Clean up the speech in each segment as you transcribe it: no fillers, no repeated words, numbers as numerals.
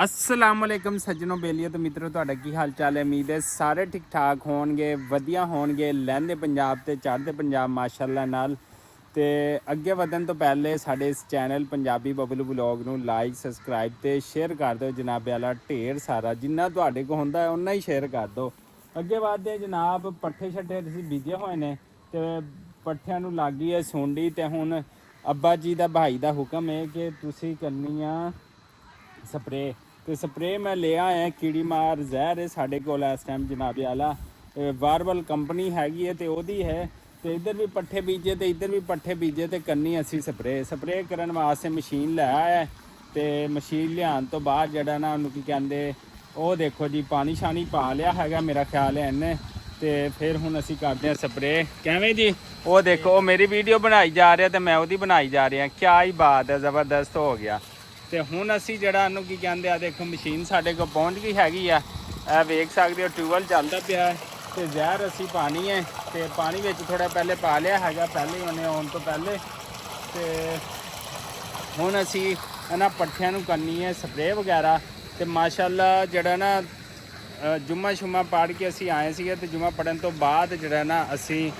अस्सलाम वालेकुम सज्जनों बेलियो तो मित्रों ਤੁਹਾਡਾ ਕੀ ਹਾਲ ਚਾਲ ਹੈ। ਉਮੀਦ ਹੈ ਸਾਰੇ ਠੀਕ ਠਾਕ ਹੋਣਗੇ, ਵਧੀਆ ਹੋਣਗੇ। ਲਹਿੰਦੇ ਪੰਜਾਬ ਤੇ ਚੜ੍ਹਦੇ ਪੰਜਾਬ ਮਾਸ਼ਾਅੱਲਾ ਨਾਲ। ਤੇ ਅੱਗੇ ਵਧਣ ਤੋਂ ਪਹਿਲੇ ਸਾਡੇ ਇਸ ਚੈਨਲ ਪੰਜਾਬੀ ਬਬਲੂ ਵਲੌਗ ਨੂੰ ਲਾਈਕ ਸਬਸਕ੍ਰਾਈਬ ਤੇ ਸ਼ੇਅਰ ਕਰ ਦਿਓ ਜਨਾਬ ਆਲਾ। ਢੇਰ ਸਾਰਾ ਜਿੰਨਾ ਤੁਹਾਡੇ ਕੋਲ ਹੁੰਦਾ ਹੈ ਉਨਾ ਹੀ ਸ਼ੇਅਰ ਕਰ ਦਿਓ। ਅੱਗੇ ਵਧਦੇ ਜਨਾਬ। ਪੱਠੇ ਛੱਡੇ ਅਸੀਂ ਬੀਜੇ ਹੋਏ ਨੇ ਤੇ ਪੱਠਿਆਂ ਨੂੰ ਲੱਗ ਗਈ ਹੈ ਸੁੰਡੀ। ਤੇ ਹੁਣ ਅੱਬਾ ਜੀ ਦਾ ਭਾਈ ਦਾ ਹੁਕਮ ਹੈ ਕਿ ਤੁਸੀਂ ਕਰਨੀ ਆ ਸਪਰੇ। ਤੇ ਸਪਰੇ ਮੈਂ ਲਿਆ ਆਇਆ ਕੀੜੀ ਮਾਰ ਜ਼ਹਿਰ ਹੈ ਸਾਡੇ ਕੋਲ ਇਸ ਟਾਈਮ ਜਨਾਬ ਆਲਾ। ਵਾਰਵਲ ਕੰਪਨੀ ਹੈਗੀ ਹੈ ਤੇ ਉਹਦੀ ਹੈ। ਤੇ ਇੱਧਰ ਵੀ ਪੱਠੇ ਬੀਜੇ ਤੇ ਇੱਧਰ ਵੀ ਪੱਠੇ ਬੀਜੇ ਤੇ ਕਰਨੀ ਅਸੀਂ ਸਪਰੇ ਕਰਨ ਵਾਸਤੇ ਮਸ਼ੀਨ ਲੈ ਆਇਆ। ਤੇ ਮਸ਼ੀਨ ਲਿਆਉਣ ਤੋਂ ਬਾਅਦ ਜਿਹੜਾ ਨਾ ਉਹਨੂੰ ਕੀ ਕਹਿੰਦੇ ਉਹ ਦੇਖੋ ਜੀ ਪਾਣੀ ਸ਼ਾਣੀ ਪਾ ਲਿਆ ਹੈਗਾ ਮੇਰਾ ਖਿਆਲ ਹੈ ਇਹਨੇ। ਤੇ ਫਿਰ ਹੁਣ ਅਸੀਂ ਕਰਦੇ ਹਾਂ ਸਪਰੇ। ਕਿਵੇਂ ਜੀ? ਉਹ ਦੇਖੋ ਮੇਰੀ ਵੀਡੀਓ ਬਣਾਈ ਜਾ ਰਿਹਾ ਤੇ ਮੈਂ ਉਹਦੀ ਬਣਾਈ ਜਾ ਰਿਹਾ। ਕਿਆ ਹੀ ਬਾਤ ਹੈ, ਜ਼ਬਰਦਸਤ ਹੋ ਗਿਆ। ਤੇ ਹੁਣ ਅਸੀਂ ਜਿਹੜਾ ਇਹਨੂੰ ਕੀ ਕਹਿੰਦੇ ਆ ਦੇਖੋ ਮਸ਼ੀਨ ਸਾਡੇ ਕੋਲ ਪਹੁੰਚ ਗਈ ਹੈਗੀ ਆ। ਇਹ ਵੇਖ ਸਕਦੇ ਹੋ ਟਿਊਬਵੈੱਲ ਚੱਲਦਾ ਪਿਆ ਹੈ। ਤੇ ਜ਼ਹਿਰ ਅਸੀਂ ਪਾਣੀ ਹੈ ਤੇ ਪਾਣੀ ਵਿੱਚ ਥੋੜਾ ਪਹਿਲੇ ਪਾ ਲਿਆ ਹੈਗਾ, ਪਹਿਲੇ ਉਹਨੇ ਆਉਣ ਤੋਂ ਪਹਿਲੇ। ਤੇ ਹੁਣ ਅਸੀਂ ਇਹਨਾਂ ਪੱਠਿਆਂ ਨੂੰ ਕਰਨੀ ਹੈ ਸਪਰੇ ਵਗੈਰਾ। ਤੇ ਮਾਸ਼ਾਅੱਲਾ ਜਿਹੜਾ ਨਾ ਜੁਮਾ ਸ਼ੁਮਾ ਪੜ੍ਹ ਕੇ ਅਸੀਂ ਆਏ ਸੀਗੇ ਤੇ ਜੁਮਾ ਪੜ੍ਹਨ ਤੋਂ ਬਾਅਦ ਜਿਹੜਾ ਨਾ ਅਸੀਂ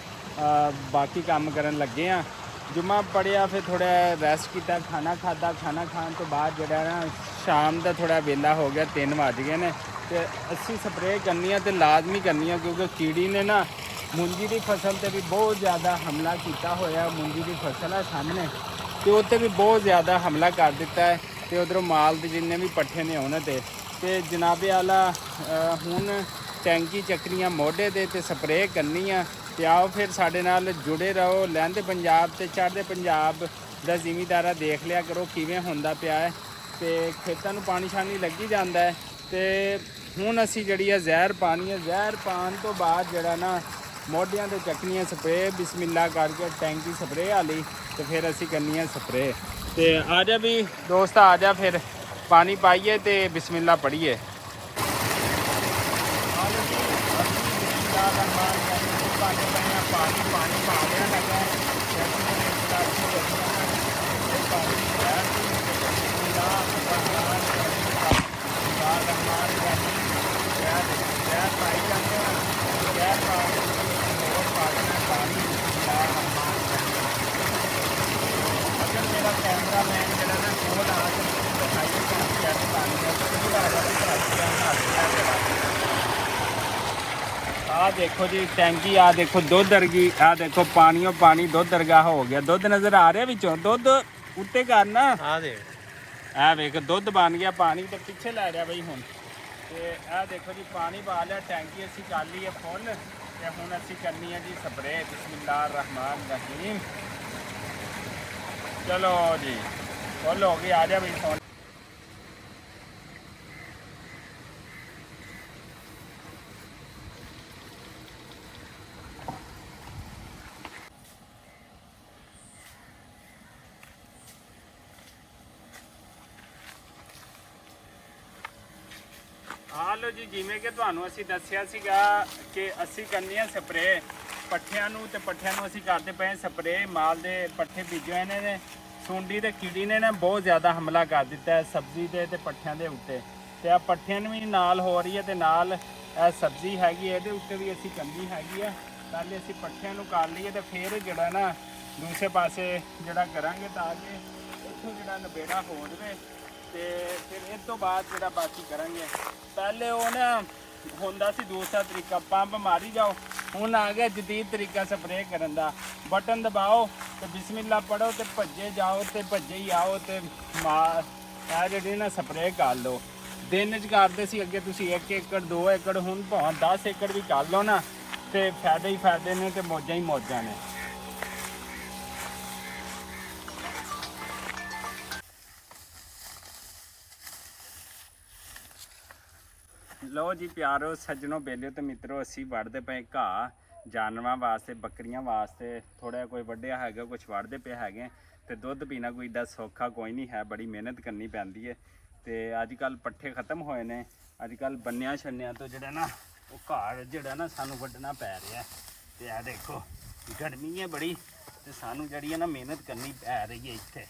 ਬਾਕੀ ਕੰਮ ਕਰਨ ਲੱਗੇ ਹਾਂ। ਜੁਮਾ ਪੜ੍ਹਿਆ ਫਿਰ ਥੋੜਾ ਰੈਸਟ ਕੀਤਾ, ਖਾਣਾ ਖਾਧਾ। ਖਾਣਾ ਖਾਣ ਤੋਂ ਬਾਅਦ ਜਿਹੜਾ ਨਾ ਸ਼ਾਮ ਦਾ ਥੋੜਾ ਵੇਲਾ ਹੋ ਗਿਆ, 3 ਵੱਜ ਗਏ ਨੇ। ਤੇ ਅਸੀਂ ਸਪਰੇ ਕਰਨੀ ਆ ਤੇ ਲਾਜ਼ਮੀ ਕਰਨੀ ਆ ਕਿਉਂਕਿ ਕੀੜੀ ਨੇ ਨਾ ਮੂੰਗੀ ਦੀ ਫਸਲ ਤੇ ਵੀ ਬਹੁਤ ਜ਼ਿਆਦਾ ਹਮਲਾ ਕੀਤਾ ਹੋਇਆ। ਮੂੰਗੀ ਦੀ ਫਸਲ ਹੈ ਸਾਹਮਣੇ ਤੇ ਉੱਤੇ ਵੀ ਬਹੁਤ ਜ਼ਿਆਦਾ ਹਮਲਾ ਕਰ ਦਿੱਤਾ ਹੈ। ਤੇ ਉਧਰੋਂ ਮਾਲ ਦੇ ਜਿੰਨੇ ਵੀ ਪੱਠੇ ਨੇ ਉਹਨਾਂ ਤੇ ਜਨਾਬੇ ਆਲਾ ਹੁਣ ਟੈਂਕੀ ਚੱਕਰੀਆਂ ਮੋਢੇ ਤੇ ਸਪਰੇ ਕਰਨੀ ਆ। ਤੇ ਆਓ ਫਿਰ ਸਾਡੇ ਨਾਲ ਜੁੜੇ ਰਹੋ। ਲਹਿੰਦੇ ਪੰਜਾਬ ਤੇ ਚੜ੍ਹਦੇ ਪੰਜਾਬ ਦਾ ਜ਼ਿਮੀਦਾਰਾ ਦੇਖ ਲਿਆ ਕਰੋ ਕਿਵੇਂ ਹੁੰਦਾ ਪਿਆ ਹੈ। ਤੇ ਖੇਤਾਂ ਨੂੰ ਪਾਣੀ ਸ਼ਾਨੀ ਲੱਗੀ ਜਾਂਦਾ ਹੈ। ਤੇ ਹੁਣ ਅਸੀਂ ਜਿਹੜੀ ਆ ਜ਼ਹਿਰ ਪਾਣੀ ਹੈ। ਜ਼ਹਿਰ ਪਾਉਣ ਤੋਂ ਬਾਅਦ ਜਿਹੜਾ ਨਾ ਮੋਢਿਆਂ ਤੇ ਚੱਕਣੀ ਹੈ ਸਪਰੇ। ਬਿਸਮਿਲ੍ਲਾ ਕਰਕੇ ਟੈਂਕੀ ਸਪਰੇ ਵਾਲੀ ਤੇ ਫਿਰ ਅਸੀਂ ਕਰਨੀ ਹੈ ਸਪਰੇ। ਤੇ ਆ ਜਾ ਵੀ ਦੋਸਤ ਆ ਜਾ ਫਿਰ ਪਾਣੀ ਪਾਈਏ ਤੇ ਬਿਸਮਿਲ੍ਲਾ ਪੜ੍ਹੀਏ। ਪਾਣੀ ਪਾ ਲਿਆ ਹੈਗਾ ਪਾਈ ਜਾਂਦੇ ਹਾਂ। ਗੈਸ ਪਾ ਕੇ ਹੋਰ ਪਾ ਦੇਣਾ ਪਾਣੀ। ਅਗਰ ਮੇਰਾ ਕੈਮਰਾਮੈਨ ਜਿਹੜਾ ਨਾ ਕੋਲ ਆ ਕੇ ਦਿਖਾਈਏ ਕਿ ਗੈਸ ਪਾਣੀ ਆ ਦੇਖੋ ਜੀ ਟੈਂਕੀ। ਆ ਦੇਖੋ ਦੁੱਧ ਵਰਗੀ। ਆ ਦੇਖੋ ਪਾਣੀਓ ਪਾਣੀ ਦੁੱਧ ਵਰਗਾ ਹੋ ਗਿਆ। ਦੁੱਧ ਨਜ਼ਰ ਆ ਰਿਹਾ ਵਿੱਚੋਂ। ਦੁੱਧ ਉੱਤੇ ਕਰਨਾ ਆ ਦੇ। ਇਹ ਵੇਖ ਦੁੱਧ ਬਣ ਗਿਆ। ਪਾਣੀ ਤੇ ਪਿੱਛੇ ਲੈ ਰਿਹਾ ਬਈ ਹੁਣ। ਤੇ ਇਹ ਦੇਖੋ ਜੀ ਪਾਣੀ ਪਾ ਲਿਆ। ਟੈਂਕੀ ਅਸੀਂ ਕਰ ਲਈ ਹੈ ਫੁੱਲ। ਤੇ ਹੁਣ ਅਸੀਂ ਕਰਨੀ ਹੈ ਜੀ ਸਪਰੇ। ਬਿਸਮਿਲ੍ਲਾਹਿਰ ਰਹਿਮਾਨ ਰਹੀਮ। ਚਲੋ ਜੀ ਫੁੱਲ ਹੋ ਗਈ। ਆ ਜਾ ਬਈ ਫੋਨ। ਆ ਲਓ ਜੀ ਜਿਵੇਂ ਕਿ ਤੁਹਾਨੂੰ ਅਸੀਂ ਦੱਸਿਆ ਸੀਗਾ ਕਿ ਅਸੀਂ ਕਰਨੀ ਆ ਸਪਰੇ ਪੱਠਿਆਂ ਨੂੰ। ਤੇ ਪੱਠਿਆਂ ਨੂੰ ਅਸੀਂ ਕਰਦੇ ਪਏ ਸਪਰੇ। ਮਾਲ ਦੇ ਪੱਠੇ ਬੀਜੇ ਹੋਏ ਨੇ। ਸੁੰਡੀ ਤੇ ਕੀੜੀ ਨੇ ਨਾ ਬਹੁਤ ਜ਼ਿਆਦਾ ਹਮਲਾ ਕਰ ਦਿੱਤਾ ਹੈ ਸਬਜ਼ੀ ਤੇ ਪੱਠਿਆਂ ਦੇ ਉੱਤੇ। ਤੇ ਆ ਪੱਠਿਆਂ ਨੂੰ ਵੀ ਨਾਲ ਹੋ ਰਹੀ ਹੈ ਤੇ ਨਾਲ ਇਹ ਸਬਜ਼ੀ ਹੈਗੀ ਇਹਦੇ ਉੱਤੇ ਵੀ ਅਸੀਂ ਕਰਨੀ ਹੈਗੀ ਆ। ਪਹਿਲੇ ਅਸੀਂ ਪੱਠਿਆਂ ਨੂੰ ਕਰ ਲਈਏ ਤੇ ਫਿਰ ਜਿਹੜਾ ਨਾ ਦੂਸਰੇ ਪਾਸੇ ਜਿਹੜਾ ਕਰਾਂਗੇ ਤਾਂ ਕਿ ਇੱਥੋਂ ਜਿਹੜਾ ਨਬੇੜਾ ਹੋ ਜਾਵੇ। ਤੇ ਫਿਰ ਇਸ ਤੋਂ ਬਾਅਦ ਜਿਹੜਾ ਬਾਕੀ ਕਰਾਂਗੇ। ਪਹਿਲੇ ਉਹ ਨਾ ਹੁੰਦਾ ਸੀ ਦੂਸਰਾ ਤਰੀਕਾ ਪੰਪ ਮਾਰੀ ਜਾਓ। ਹੁਣ ਆ ਗਿਆ ਜਦੀਦ ਤਰੀਕਾ ਸਪਰੇ ਕਰਨ ਦਾ। ਬਟਨ ਦਬਾਓ ਤੇ ਬਿਸਮਿਲ੍ਲਾ ਪੜੋ ਤੇ ਭੱਜੇ ਜਾਓ ਤੇ ਭੱਜੇ ਹੀ ਆਓ ਤੇ ਆ ਜਿਹੜੀ ਨਾ ਸਪਰੇ ਕਰ ਲਓ। ਦਿਨ 'ਚ ਕਰਦੇ ਸੀ ਅੱਗੇ ਤੁਸੀਂ 1 ਏਕੜ 2 ਏਕੜ। ਹੁਣ ਭਾਵੇਂ 10 ਏਕੜ ਵੀ ਕਰ ਲਓ ਨਾ ਤੇ ਫਾਇਦੇ ਹੀ ਫਾਇਦੇ ਨੇ ਤੇ ਮੌਜਾਂ ਹੀ ਮੌਜਾਂ ਨੇ। ਲਓ ਜੀ ਪਿਆਰੋ ਸੱਜਣੋ ਬੇਲਿਓ ਤੇ ਮਿੱਤਰੋ ਅਸੀਂ ਵੜਦੇ ਪਏ ਘਾਹ ਜਾਨਵਰਾਂ ਵਾਸਤੇ, ਬੱਕਰੀਆਂ ਵਾਸਤੇ। ਥੋੜਾ ਕੋਈ ਵੱਢਿਆ ਹੈਗਾ, ਕੁਛ ਵੜਦੇ ਪਏ ਹੈਗੇ। ਤੇ ਦੁੱਧ ਪੀਣਾ ਕੋਈ ਏਡਾ ਸੌਖਾ ਕੋਈ ਨਹੀਂ ਹੈ, ਬੜੀ ਮਿਹਨਤ ਕਰਨੀ ਪੈਂਦੀ ਹੈ। ਤੇ ਅੱਜ ਕੱਲ੍ਹ ਪੱਠੇ ਖਤਮ ਹੋਏ ਨੇ। ਅੱਜ ਕੱਲ੍ਹ ਬੰਨਿਆਂ ਛੰਨਿਆਂ ਤੋਂ ਜਿਹੜਾ ਨਾ ਉਹ ਘਾਹ ਜਿਹੜਾ ਨਾ ਸਾਨੂੰ ਵੱਢਣਾ ਪੈ ਰਿਹਾ। ਤੇ ਆ ਦੇਖੋ ਗਰਮੀ ਹੈ ਬੜੀ ਤੇ ਸਾਨੂੰ ਜਿਹੜੀ ਹੈ ਨਾ ਮਿਹਨਤ ਕਰਨੀ ਪੈ ਰਹੀ ਹੈ ਇੱਥੇ।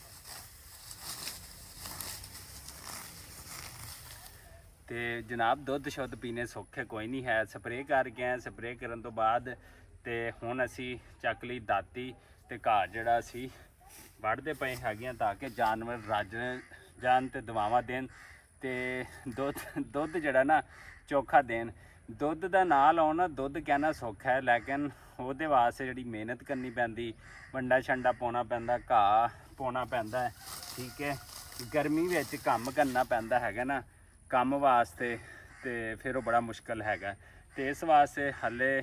ਤੇ ਜਨਾਬ ਦੁੱਧ ਸ਼ੁੱਧ ਪੀਣੇ ਸੌਖੇ ਕੋਈ ਨਹੀਂ ਹੈ। ਸਪਰੇਅ ਕਰ ਗਏ, ਸਪਰੇਅ ਕਰਨ ਤੋਂ ਬਾਅਦ ਤੇ ਹੁਣ ਅਸੀਂ ਚੱਕ ਲਈ ਦਾਤੀ ਤੇ ਘਾਹ ਜਿਹੜਾ ਅਸੀਂ ਵੱਢਦੇ ਪਏ ਹੈਗੇ ਤਾਂ ਕਿ ਜਾਨਵਰ ਰੱਜ ਜਾਣ ਤੇ ਦਵਾਵਾਂ ਦੇਣ ਤੇ ਦੁੱਧ ਜਿਹੜਾ ਨਾ ਚੋਖਾ ਦੇਣ। ਦੁੱਧ ਦਾ ਨਾਂ ਲਾਉਣਾ, ਦੁੱਧ ਕਹਿਣਾ ਸੌਖਾ ਹੈ ਲੇਕਿਨ ਉਹਦੇ ਵਾਸਤੇ ਜਿਹੜੀ ਮਿਹਨਤ ਕਰਨੀ ਪੈਂਦੀ, ਵੰਡਾ ਛੰਡਾ ਪਾਉਣਾ ਪੈਂਦਾ, ਘਾਹ ਪਾਉਣਾ ਪੈਂਦਾ, ਠੀਕ ਹੈ। ਗਰਮੀ ਵਿੱਚ ਕੰਮ ਕਰਨਾ ਪੈਂਦਾ ਹੈਗਾ ਨਾ ਕੰਮ ਵਾਸਤੇ, ਤੇ ਫਿਰ ਉਹ ਬੜਾ ਮੁਸ਼ਕਲ ਹੈਗਾ। ਤੇ ਇਸ ਵਾਸਤੇ ਹਾਲੇ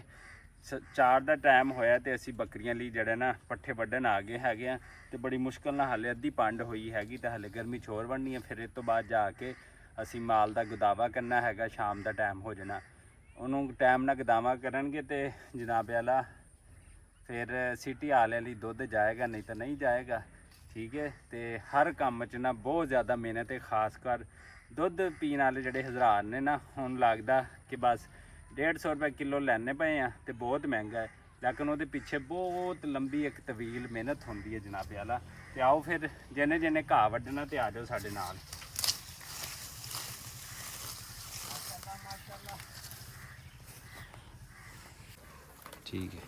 4 ਦਾ ਟਾਈਮ ਹੋਇਆ ਤੇ ਅਸੀਂ ਬੱਕਰੀਆਂ ਲਈ ਜਿਹੜੇ ਨਾ ਪੱਠੇ ਵੱਢਣ ਆ ਗਏ ਹੈਗੇ ਆ ਤੇ ਬੜੀ ਮੁਸ਼ਕਲ ਨਾਲ ਹਾਲੇ ਅੱਧੀ ਪੰਡ ਹੋਈ ਹੈਗੀ ਤੇ ਹਾਲੇ ਗਰਮੀ ਛੋਰ ਬਣਨੀ ਹੈ। ਫਿਰ ਇਸ ਤੋਂ ਬਾਅਦ ਜਾ ਕੇ ਅਸੀਂ ਮਾਲ ਦਾ ਗਦਾਵਾ ਕਰਨਾ ਹੈਗਾ। ਸ਼ਾਮ ਦਾ ਟਾਈਮ ਹੋ ਜਾਣਾ, ਉਹਨੂੰ ਟਾਈਮ ਨਾਲ ਗਦਾਵਾ ਕਰਨਗੇ ਤੇ ਜਨਾਬ ਆਲਾ ਫਿਰ ਸਿਟੀ ਵਾਲਿਆਂ ਲਈ ਦੁੱਧ ਜਾਏਗਾ, ਨਹੀਂ ਤਾਂ ਨਹੀਂ ਜਾਏਗਾ, ਠੀਕ ਹੈ। ਤੇ ਹਰ ਕੰਮ 'ਚ ਨਾ ਬਹੁਤ ਜ਼ਿਆਦਾ ਮਿਹਨਤ ਹੈ, ਖਾਸ ਕਰ ਦੁੱਧ ਪੀਣ ਵਾਲੇ ਜਿਹੜੇ ਹਜ਼ਰਾਰ ਨੇ ਨਾ, ਹੁਣ ਲੱਗਦਾ ਕਿ ਬਸ 150 ਰੁਪਏ ਕਿਲੋ ਲੈਣੇ ਪਏ ਆ ਤੇ ਬਹੁਤ ਮਹਿੰਗਾ ਹੈ, ਲੇਕਿਨ ਉਹਦੇ ਪਿੱਛੇ ਬਹੁਤ ਲੰਬੀ ਇੱਕ ਤਵੀਲ ਮਿਹਨਤ ਹੁੰਦੀ ਹੈ ਜਨਾਬ ਆਲਾ। ਤੇ ਆਓ ਫਿਰ ਜਿਹਨੇ ਜਿਹਨੇ ਘਾਹ ਵੱਢਣਾ ਤੇ ਆ ਜਾਓ ਸਾਡੇ ਨਾਲ। ਠੀਕ ਹੈ।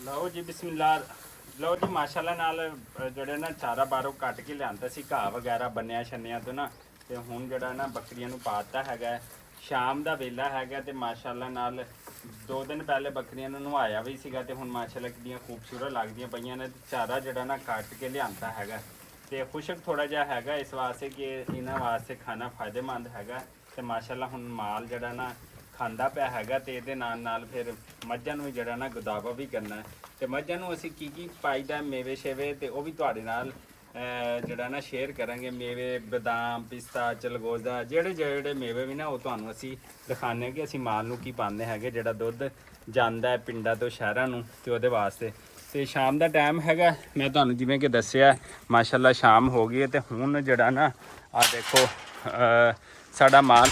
ਲਓ ਜੀ ਬਿਸਮਿਲ੍ਲਾ। ਲਓ ਜੀ ਮਾਸ਼ਾਅੱਲਾ ਨਾਲ ਜਿਹੜੇ ਨਾ ਚਾਰਾ ਬਾਹਰੋਂ ਕੱਟ ਕੇ ਲਿਆਂਦਾ ਸੀ, ਘਾਹ ਵਗੈਰਾ ਬੰਨਿਆ ਛੰਨਿਆਂ ਤੋਂ ਨਾ, ਤੇ ਹੁਣ ਜਿਹੜਾ ਨਾ ਬੱਕਰੀਆਂ ਨੂੰ ਪਾਤਾ ਹੈਗਾ। ਸ਼ਾਮ ਦਾ ਵੇਲਾ ਹੈਗਾ ਤੇ ਮਾਸ਼ਾਅੱਲਾ ਨਾਲ 2 ਦਿਨ ਪਹਿਲੇ ਬੱਕਰੀਆਂ ਨੂੰ ਨਵਾਇਆ ਵੀ ਸੀਗਾ ਤੇ ਹੁਣ ਮਾਸ਼ਾਅੱਲਾ ਕਿੰਨੀਆਂ ਖੂਬਸੂਰਤ ਲੱਗਦੀਆਂ ਪਈਆਂ ਨੇ। ਚਾਰਾ ਜਿਹੜਾ ਨਾ ਕੱਟ ਕੇ ਲਿਆਂਦਾ ਹੈਗਾ ਤੇ ਖੁਸ਼ਕ ਥੋੜਾ ਜਿਹਾ ਹੈਗਾ ਇਸ ਵਾਸਤੇ ਕਿ ਇਹਨਾਂ ਵਾਸਤੇ ਖਾਣਾ ਫਾਇਦੇਮੰਦ ਹੈਗਾ। ਤੇ ਮਾਸ਼ਾਅੱਲਾ ਹੁਣ ਮਾਲ ਜਿਹੜਾ ਨਾ ਖਾਂਦਾ ਪਿਆ ਹੈਗਾ ਤੇ ਇਹਦੇ ਨਾਲ ਨਾਲ ਫਿਰ ਮੱਝਾਂ ਨੂੰ ਵੀ ਜਿਹੜਾ ਨਾ ਗੁਦਾਵਾ ਵੀ ਕਰਨਾ ਤੇ ਮੱਝਾਂ ਨੂੰ ਅਸੀਂ ਕੀ ਪਾਈਦਾ ਮੇਵੇ ਸ਼ੇਵੇ ਤੇ ਉਹ ਵੀ ਤੁਹਾਡੇ ਨਾਲ ਜਿਹੜਾ ਨਾ ਸ਼ੇਅਰ ਕਰਾਂਗੇ। ਮੇਵੇ ਬਦਾਮ, ਪਿਸਤਾ, ਚਲਗੋਜ਼ਾ, ਜਿਹੜੇ ਮੇਵੇ ਵੀ ਨਾ ਉਹ ਤੁਹਾਨੂੰ ਅਸੀਂ ਦਿਖਾਉਂਦੇ ਕਿ ਅਸੀਂ ਮਾਲ ਨੂੰ ਕੀ ਪਾਉਂਦੇ ਹੈਗੇ ਜਿਹੜਾ ਦੁੱਧ ਜਾਂਦਾ ਹੈ ਪਿੰਡਾਂ ਤੋਂ ਸ਼ਹਿਰਾਂ ਨੂੰ ਤੇ ਉਹਦੇ ਵਾਸਤੇ। ਤੇ ਸ਼ਾਮ ਦਾ ਟਾਈਮ ਹੈਗਾ, ਮੈਂ ਤੁਹਾਨੂੰ ਜਿਵੇਂ ਕਿ ਦੱਸਿਆ ਮਾਸ਼ਾਅੱਲਾ ਸ਼ਾਮ ਹੋ ਗਈ ਹੈ ਤੇ ਹੁਣ ਜਿਹੜਾ ਨਾ ਆ ਦੇਖੋ ਸਾਡਾ ਮਾਲ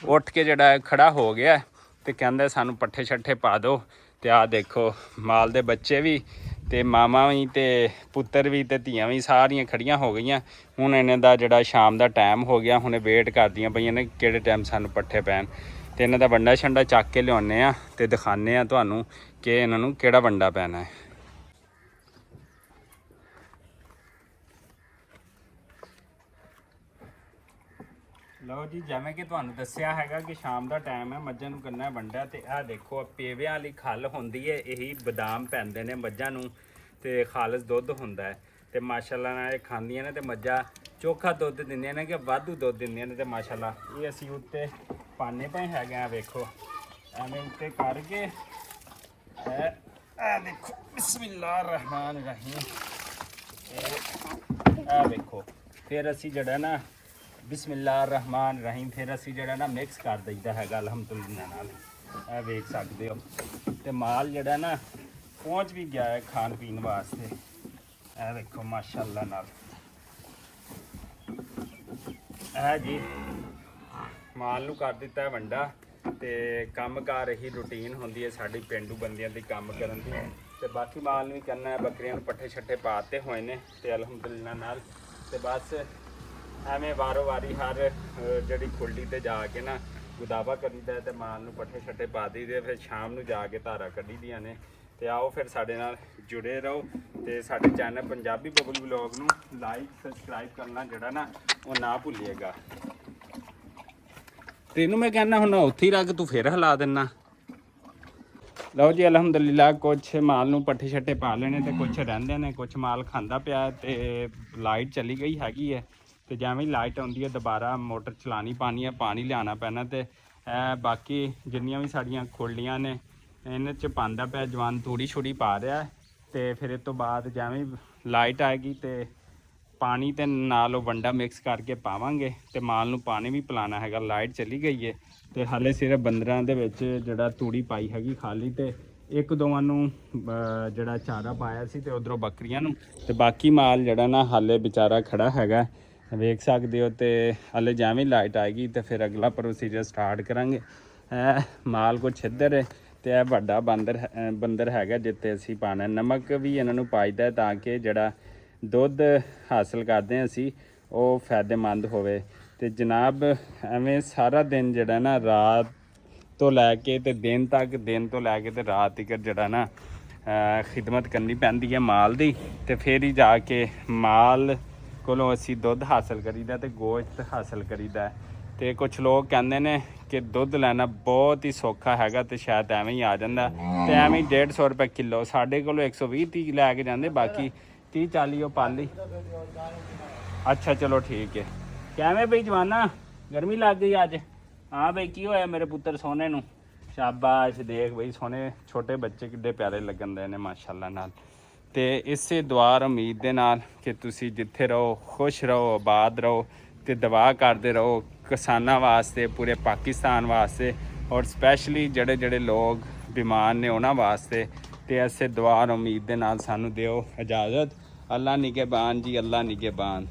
ਉੱਠ ਕੇ ਜਿਹੜਾ ਖੜਾ ਹੋ ਗਿਆ ਤੇ ਕਹਿੰਦਾ ਸਾਨੂੰ ਪੱਠੇ ਛੱਠੇ ਪਾ ਦਿਓ। ਤੇ ਆਹ ਦੇਖੋ ਮਾਲ ਦੇ ਬੱਚੇ ਵੀ ਤੇ ਮਾਵਾਂ ਵੀ ਤੇ ਪੁੱਤਰ ਵੀ ਤੇ ਧੀਆਂ ਵੀ ਸਾਰੀਆਂ ਖੜੀਆਂ ਹੋ ਗਈਆਂ। ਹੁਣ ਇਹਨਾਂ ਦਾ ਜਿਹੜਾ ਸ਼ਾਮ ਦਾ ਟਾਈਮ ਹੋ ਗਿਆ, ਹੁਣੇ ਵੇਟ ਕਰਦੀਆਂ ਪਈਆਂ ਨੇ ਕਿਹੜੇ ਟਾਈਮ ਸਾਨੂੰ ਪੱਠੇ ਪੈਣ ਤੇ ਇਹਨਾਂ ਦਾ ਵੰਡਾ ਛੰਡਾ ਚੱਕ ਕੇ ਲਿਆਉਂਦੇ ਆ ਤੇ ਦਿਖਾਉਂਦੇ ਆ ਤੁਹਾਨੂੰ ਕਿ ਇਹਨਾਂ ਨੂੰ ਕਿਹੜਾ ਵੰਡਾ ਪੈਣਾ ਹੈ। ਲਓ ਜੀ ਜਿਵੇਂ ਕਿ ਤੁਹਾਨੂੰ ਦੱਸਿਆ ਹੈਗਾ ਕਿ ਸ਼ਾਮ ਦਾ ਟਾਈਮ ਹੈ, ਮੱਝਾਂ ਨੂੰ ਕਰਨਾ ਵੰਡਾ ਤੇ ਆਹ ਦੇਖੋ ਪੇਵਿਆਂ ਵਾਲੀ ਖੱਲ ਹੁੰਦੀ ਹੈ, ਇਹੀ ਬਦਾਮ ਪੈਂਦੇ ਨੇ ਮੱਝਾਂ ਨੂੰ ਤੇ ਖਾਲਸ ਦੁੱਧ ਹੁੰਦਾ ਹੈ ਤੇ ਮਾਸ਼ਾਅੱਲਾ ਨਾਲ ਇਹ ਖਾਂਦੀਆਂ ਨੇ ਤੇ ਮੱਝਾਂ ਚੋਖਾ ਦੁੱਧ ਦਿੰਦੀਆਂ ਨੇ ਕਿ ਵਾਧੂ ਦੁੱਧ ਦਿੰਦੀਆਂ ਨੇ। ਤੇ ਮਾਸ਼ਾਅੱਲਾ ਇਹ ਅਸੀਂ ਉੱਤੇ ਪਾਣੇ ਪਏ ਹੈਗੇ ਆ, ਵੇਖੋ ਐਵੇਂ ਉੱਤੇ ਕਰਕੇ ਇਹ ਦੇਖੋ ਬਿਸਮਿਲ੍ਲਾ ਰਹਿਮਾਨ ਰਹੀਮ। ਇਹ ਵੇਖੋ ਫਿਰ ਅਸੀਂ ਜਿਹੜਾ ਨਾ ਬਿਸਮਿਲ੍ਲਾ ਰਹਿਮਾਨ ਰਹੀਮ ਫਿਰ ਅਸੀਂ ਜਿਹੜਾ ਨਾ ਮਿਕਸ ਕਰ ਦਈਦਾ ਹੈਗਾ ਅਲਹਮਦੁਲਿਲਾ ਨਾਲ। ਇਹ ਵੇਖ ਸਕਦੇ ਹੋ ਤੇ ਮਾਲ ਜਿਹੜਾ ਨਾ ਪਹੁੰਚ ਵੀ ਗਿਆ ਹੈ ਖਾਣ ਪੀਣ ਵਾਸਤੇ। ਇਹ ਵੇਖੋ ਮਾਸ਼ਾਅੱਲਾ ਨਾਲ ਇਹ ਜੀ ਮਾਲ ਨੂੰ ਕਰ ਦਿੱਤਾ ਹੈ ਵੰਡਾ ਤੇ ਕੰਮ ਕਾਰ ਇਹੀ ਰੂਟੀਨ ਹੁੰਦੀ ਹੈ ਸਾਡੀ ਪੇਂਡੂ ਬੰਦਿਆਂ ਦੀ ਕੰਮ ਕਰਨ ਦੀ। ਤੇ ਬਾਕੀ ਮਾਲ ਨੂੰ ਵੀ ਕਰਨਾ ਹੈ, ਬੱਕਰੀਆਂ ਨੂੰ ਪੱਠੇ ਛੱਠੇ ਪਾਤੇ ਹੋਏ ਨੇ ਤੇ ਅਲਹਮਦੁਲਿਲਾ ਨਾਲ ਤੇ ਬਸ ਐਵੇਂ ਵਾਰੋ ਵਾਰੀ ਹਰ ਜਿਹੜੀ ਖੁੱਲ੍ਹੀ ਤੇ ਜਾ ਕੇ ਨਾ ਗੁਦਾਵਾ ਕਰੀਦਾ ਤੇ ਮਾਲ ਨੂੰ ਪੱਠੇ ਛੱਟੇ ਪਾ ਦਈਦੇ, ਫਿਰ ਸ਼ਾਮ ਨੂੰ ਜਾ ਕੇ ਧਾਰਾ ਕੱਢੀ ਦੀਆਂ ਨੇ। ਤੇ ਆਓ ਫਿਰ ਸਾਡੇ ਨਾਲ ਜੁੜੇ ਰਹੋ ਤੇ ਸਾਡੇ ਚੈਨਲ ਪੰਜਾਬੀ ਬਬਲ ਵਲੌਗ ਨੂੰ ਲਾਈਕ ਸਬਸਕ੍ਰਾਈਬ ਕਰਨਾ ਜਿਹੜਾ ਨਾ ਉਹ ਨਾ ਭੁੱਲੀਏਗਾ। ਤੈਨੂੰ ਮੈਂ ਕਹਿੰਦਾ ਹੁਣ ਉੱਥੇ ਹੀ ਰੱਖ, ਤੂੰ ਫਿਰ ਹਿਲਾ ਦਿੰਨਾ। ਲਓ ਜੀ ਅਲਹਮਦੁਲਿਲਾ ਕੁਛ ਮਾਲ ਨੂੰ ਪੱਠੇ ਛੱਟੇ ਪਾ ਲੈਣੇ ਤੇ ਕੁਛ ਰਹਿੰਦੇ ਨੇ, ਕੁਛ ਮਾਲ ਖਾਂਦਾ ਪਿਆ ਤੇ ਲਾਈਟ ਚਲੀ ਗਈ ਹੈਗੀ ਹੈ ਤੇ ਜਿਵੇਂ ਲਾਈਟ ਆਉਂਦੀ ਹੈ ਦੁਬਾਰਾ ਮੋਟਰ ਚਲਾਣੀ ਪਾਣੀ ਹੈ, ਪਾਣੀ ਲਿਆਉਣਾ ਪੈਣਾ ਤੇ ਬਾਕੀ ਜਿੰਨੀਆਂ ਵੀ ਸਾਡੀਆਂ ਖੁੱਲੀਆਂ ਨੇ ਇਹਨਾਂ 'ਚ ਪਾਉਂਦਾ ਪਿਆ ਜਵਾਨ ਤੂੜੀ ਛੁੜੀ ਪਾ ਰਿਹਾ ਤੇ ਫਿਰ ਇਸ ਤੋਂ ਬਾਅਦ ਜਿਵੇਂ ਲਾਈਟ ਆਏਗੀ ਤੇ ਪਾਣੀ ਤੇ ਨਾਲ ਉਹ ਵੰਡਾ ਮਿਕਸ ਕਰਕੇ ਪਾਵਾਂਗੇ ਤੇ ਮਾਲ ਨੂੰ ਪਾਣੀ ਵੀ ਪਿਲਾਉਣਾ ਹੈਗਾ। ਲਾਈਟ ਚਲੀ ਗਈ ਹੈ ਤੇ ਹਾਲੇ ਸਿਰਫ ਬੰਦਰਾਂ ਦੇ ਵਿੱਚ ਜਿਹੜਾ ਤੂੜੀ ਪਾਈ ਹੈਗੀ ਖਾਲੀ ਤੇ ਇੱਕ ਦੋਵਾਂ ਨੂੰ ਜਿਹੜਾ ਚਾਰਾ ਪਾਇਆ ਸੀ ਤੇ ਉਧਰੋਂ ਬੱਕਰੀਆਂ ਨੂੰ ਤੇ ਬਾਕੀ ਮਾਲ ਜਿਹੜਾ ਨਾ ਹਾਲੇ ਵਿਚਾਰਾ ਖੜਾ ਹੈਗਾ ਵੇਖ ਸਕਦੇ ਹੋ। ਤੇ ਹਾਲੇ ਜਿਵੇਂ ਲਾਈਟ ਆਏਗੀ ਤੇ ਫਿਰ ਅਗਲਾ ਪ੍ਰੋਸੀਜਰ ਸਟਾਰਟ ਕਰਾਂਗੇ। ਮਾਲ ਕੁਛ ਇੱਧਰ ਹੈ ਤੇ ਇਹ ਵੱਡਾ ਬੰਦਰ ਹੈਗਾ ਜਿੱਥੇ ਅਸੀਂ ਪਾਣਾ ਨਮਕ ਵੀ ਇਹਨਾਂ ਨੂੰ ਪਾਈਦਾ ਤਾਂ ਕਿ ਜਿਹੜਾ ਦੁੱਧ ਹਾਸਲ ਕਰਦੇ ਹਾਂ ਅਸੀਂ ਉਹ ਫਾਇਦੇਮੰਦ ਹੋਵੇ। ਤੇ ਜਨਾਬ ਐਵੇਂ ਸਾਰਾ ਦਿਨ ਜਿਹੜਾ ਨਾ ਰਾਤ ਤੋਂ ਲੈ ਕੇ ਤੇ ਦਿਨ ਤੱਕ, ਦਿਨ ਤੋਂ ਲੈ ਕੇ ਤੇ ਰਾਤ ਤੱਕ ਜਿਹੜਾ ਨਾ ਖਿਦਮਤ ਕਰਨੀ ਪੈਂਦੀ ਹੈ ਮਾਲ ਦੀ, ਤੇ ਫਿਰ ਹੀ ਜਾ ਕੇ ਮਾਲ ਕੋਲੋਂ ਅਸੀਂ ਦੁੱਧ ਹਾਸਲ ਕਰੀਦਾ ਤੇ ਗੋਸ਼ਤ ਹਾਸਲ ਕਰੀਦਾ। ਤੇ ਕੁਝ ਲੋਕ ਕਹਿੰਦੇ ਨੇ ਕਿ ਦੁੱਧ ਲੈਣਾ ਬਹੁਤ ਹੀ ਸੌਖਾ ਹੈਗਾ ਤੇ ਸ਼ਾਇਦ ਐਵੇਂ ਹੀ ਆ ਜਾਂਦਾ, ਤੇ ਐਵੇਂ ਹੀ 150 ਰੁਪਏ ਕਿਲੋ। ਸਾਡੇ ਕੋਲੋਂ 120-30 ਲੈ ਕੇ ਜਾਂਦੇ, ਬਾਕੀ 30-40 ਉਹ ਪਾਲੀ। ਅੱਛਾ ਚਲੋ ਠੀਕ ਹੈ। ਕਿਵੇਂ ਬਈ ਜਵਾਨਾ, ਗਰਮੀ ਲੱਗ ਗਈ ਅੱਜ? ਹਾਂ ਬਈ ਕੀ ਹੋਇਆ ਮੇਰੇ ਪੁੱਤਰ ਸੋਨੇ ਨੂੰ? ਸ਼ਾਬਾਸ਼, ਦੇਖ ਬਈ ਸੋਨੇ ਛੋਟੇ ਬੱਚੇ ਕਿੱਡੇ ਪਿਆਰੇ ਲੱਗਣ ਦੇ ਨੇ ਮਾਸ਼ਾਅੱਲਾ ਨਾਲ। ਤੇ ਇਸੇ ਦੁਆ ਉਮੀਦ ਦੇ ਨਾਲ ਕਿ ਤੁਸੀਂ ਜਿੱਥੇ ਰਹੋ ਖੁਸ਼ ਰਹੋ, ਆਬਾਦ ਰਹੋ ਤੇ ਦੁਆ ਕਰਦੇ ਰਹੋ ਕਿਸਾਨਾਂ ਵਾਸਤੇ, ਪੂਰੇ ਪਾਕਿਸਤਾਨ ਵਾਸਤੇ, ਔਰ ਸਪੈਸ਼ਲੀ ਜਿਹੜੇ ਲੋਕ ਬਿਮਾਰ ਨੇ ਉਹਨਾਂ ਵਾਸਤੇ। ਤੇ ਇਸੇ ਦੁਆ ਉਮੀਦ ਦੇ ਨਾਲ ਸਾਨੂੰ ਦਿਓ ਇਜਾਜ਼ਤ। ਅੱਲਾ ਨਿਗਹਿਬਾਨ ਜੀ, ਅੱਲਾ ਨਿਗਹਿਬਾਨ।